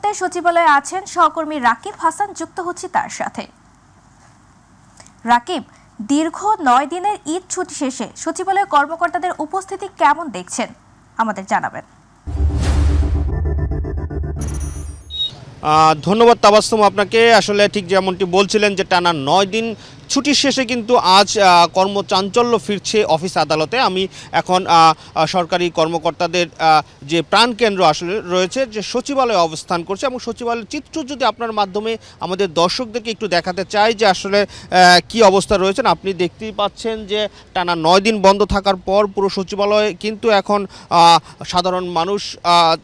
মুহূর্তে সচিবালয়ে আছেন সহকর্মী রাকিব হাসান, যুক্ত হচ্ছে তার সাথে। রাকিব, দীর্ঘ ৯ দিনের ঈদ ছুটি শেষে সচিবালয়ের কর্মকর্তাদের উপস্থিতি কেমন দেখছেন আমাদের জানাবেন। ধন্যবাদ তাবাসসুম আপনাকে। আসলে ঠিক যেমনটি বলছিলেন যে টানা ৯ দিন ছুটির শেষে কিন্তু আজ কর্মচাঞ্চল্য ফিরছে অফিস আদালতে। আমি এখন সরকারি কর্মকর্তাদের যে প্রাণকেন্দ্র আসলে রয়েছে যে সচিবালয়ে অবস্থান করছে, এবং সচিবালয়ের চিত্র যদি আপনার মাধ্যমে আমাদের দর্শকদেরকে একটু দেখাতে চাই যে আসলে কি অবস্থা রয়েছেন। আপনি দেখতেই পাচ্ছেন যে টানা ৯ দিন বন্ধ থাকার পর পুরো সচিবালয়ে কিন্তু এখন সাধারণ মানুষ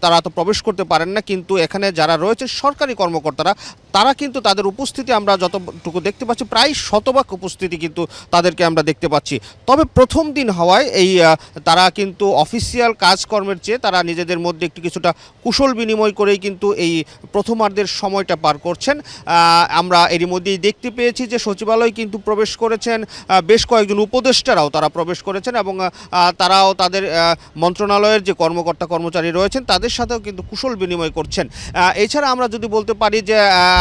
তারা তো প্রবেশ করতে পারেন না, কিন্তু এখানে যারা রয়েছে সরকারি কর্মকর্তারা তারা কিন্তু তাদের উপস্থিতি আমরা যতটুকু দেখতে পাচ্ছি প্রায় শতভাগ উপস্থিতি কিন্তু তাদেরকে আমরা দেখতে পাচ্ছি। তবে প্রথম দিন হওয়ায় তারা কিন্তু অফিসিয়াল কাজকর্মের চেয়ে তারা নিজেদের মধ্যে একটু কিছুটা কুশল বিনিময় করেই কিন্তু এই প্রথমার্ধের সময়টা পার করছেন। আমরা এরই মধ্যেই দেখতে পেয়েছি যে সচিবালয় কিন্তু প্রবেশ করেছেন বেশ কয়েকজন উপদেষ্টারাও তারা প্রবেশ করেছেন, এবং তারাও তাদের মন্ত্রণালয়ের যে কর্মকর্তা কর্মচারী রয়েছেন তাদের সাথেও কিন্তু কুশল বিনিময় করছেন। এছাড়া আমরা যদি বলতে পারি যে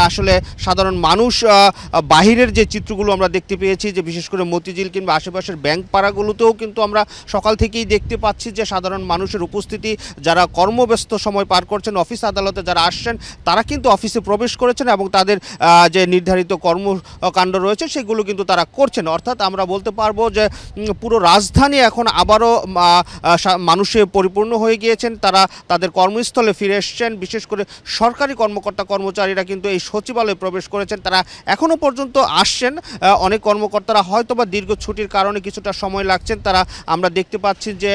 আসলে সাধারণ মানুষ বাহিরের যে চিত্রগুলো আমরা দেখতে পেয়েছি, যে বিশেষ করে মতিঝিল কিংবা আশেপাশের ব্যাংক পাড়াগুলোতেও কিন্তু আমরা সকাল থেকেই দেখতে পাচ্ছি যে সাধারণ মানুষের উপস্থিতি, যারা কর্মব্যস্ত সময় পার করছেন অফিস আদালতে যারা আসছেন তারা কিন্তু অফিসে প্রবেশ করেছেন এবং তাদের যে নির্ধারিত কর্মকাণ্ড রয়েছে সেগুলো কিন্তু তারা করছেন। অর্থাৎ আমরা বলতে পারবো যে পুরো রাজধানী এখন আবারও মানুষে পরিপূর্ণ হয়ে গিয়েছেন, তারা তাদের কর্মস্থলে ফিরে এসছেন। বিশেষ করে সরকারি কর্মকর্তা কর্মচারীরা কিন্তু এই সচিবালয়ে প্রবেশ করেছেন, তারা এখনও পর্যন্ত আসছেন। অনেক কর্মকর্তারা হয়তো বা দীর্ঘ ছুটির কারণে কিছুটা সময় লাগছেন, তারা আমরা দেখতে পাচ্ছি যে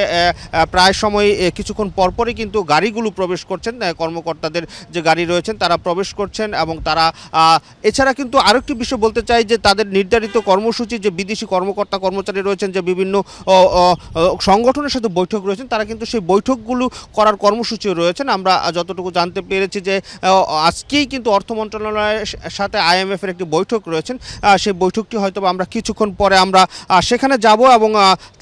প্রায় সময় কিছুক্ষণ পরপরই কিন্তু গাড়িগুলো প্রবেশ করছেন, কর্মকর্তাদের যে গাড়ি রয়েছেন তারা প্রবেশ করছেন। এবং তারা এছাড়া কিন্তু আরেকটি বিষয় বলতে চাই যে তাদের নির্ধারিত কর্মসূচি, যে বিদেশি কর্মকর্তা কর্মচারী রয়েছেন, যে বিভিন্ন সংগঠনের সাথে বৈঠক রয়েছেন, তারা কিন্তু সেই বৈঠকগুলো করার কর্মসূচিও রয়েছেন। আমরা যতটুকু জানতে পেরেছি যে আজকেই কিন্তু অর্থ মন্ত্রণালয়ের সাথে IMF-এর একটি বৈঠক রয়েছেন, সেই বৈঠকটি হয়তো আমরা কিছুক্ষণ পরে আমরা সেখানে যাব, এবং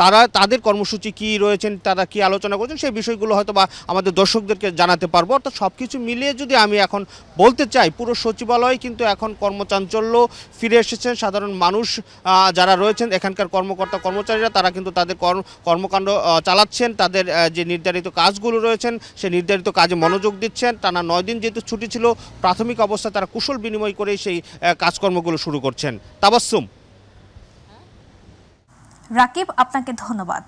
তারা তাদের কর্মসূচি কি রয়েছেন, তারা কি আলোচনা করছেন সেই বিষয়গুলো হয়তো বা আমাদের দর্শকদেরকে জানাতে পারবো। অর্থাৎ সব কিছু মিলিয়ে যদি আমি এখন বলতে চাই পুরো সচিবালয় কিন্তু এখন কর্মচাঞ্চল্য ফিরে এসেছেন। সাধারণ মানুষ যারা রয়েছেন এখানকার কর্মকর্তা কর্মচারীরা তারা কিন্তু তাদের কর্মকাণ্ড চালাচ্ছেন, তাদের যে নির্ধারিত কাজগুলো রয়েছেন সেই নির্ধারিত কাজে মনোযোগ দিচ্ছেন। টানা ৯ দিন যেহেতু ছুটি ছিল, প্রাথমিক অবস্থায় তারা কুশল বিনিময় করেই সেই কাজকর্মগুলো শুরু করছেন। তাবাসসুম। রাকিব, আপনাকে ধন্যবাদ।